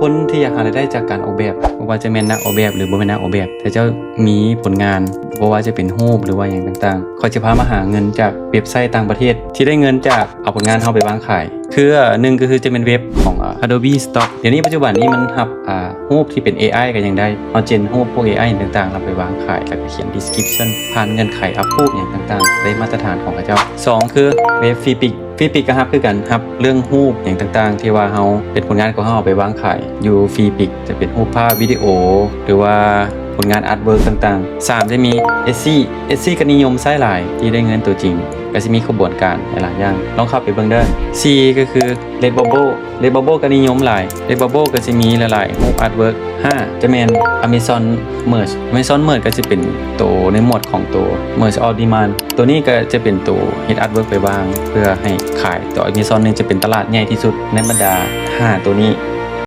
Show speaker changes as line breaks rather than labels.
คนที่อยากหารายได้จากการออกแบบบ่ว่าจะแม่นนักออกแบบหรือบ่แม่นนักออกแบบแต่เจ้ามีผลงานบ่ว่าจะเป็นรูปหรือว่าอย่างต่างๆเขาจะพามาหาเงินจากเว็บไซต์ต่างประเทศที่ได้เงินจากเอาผลงานเฮาไปวางขายคือหนึ่งก็คือจะเป็นเว็บของ Adobe Stock เดี๋ยวนี้ปัจจุบันนี้มันรับรูปที่เป็น AI ก็ยังได้เอาเจนรูปพวก AI ต่างๆนำไปวางขายแล้วก็เขียน description ผ่านเงื่อนไขอัพรูปอย่างต่างๆได้มาตรฐานของเขาเจ้าสองคือเว็บฟรีปิกก็รับคือกันรับเรื่องรูปอย่างต่างๆที่ว่าเฮาเป็นผลงานของเฮาเอาไปวางขายอยู่ฟรีปิกจะเป็นรูปภาพวิดีโอหรือว่าผลงานอาร์ตเวิร์กต่างๆ3จะมี Etsy ก็นิยมใช้หลายที่ได้เงินตัวจริงก็จะมีขบวนการหลายอย่างลองเข้าไปเบิ่งเด้อ 4ก็คือ Redbubble ก็นิยมหลาย Redbubble ก็จะมีหลายๆรูปอาร์ตเวิร์ก5จะแม่น Amazon Merge ก็จะเป็นตัวในหมวดของตัว Merge on Demand ตัวนี้ก็จะเป็นตัวเฮ็ดอาร์ตเวิร์กไปวางเพื่อให้ขายตัว Amazon นี่จะเป็นตลาดใหญ่ที่สุดในบรรดา5ตัวนี้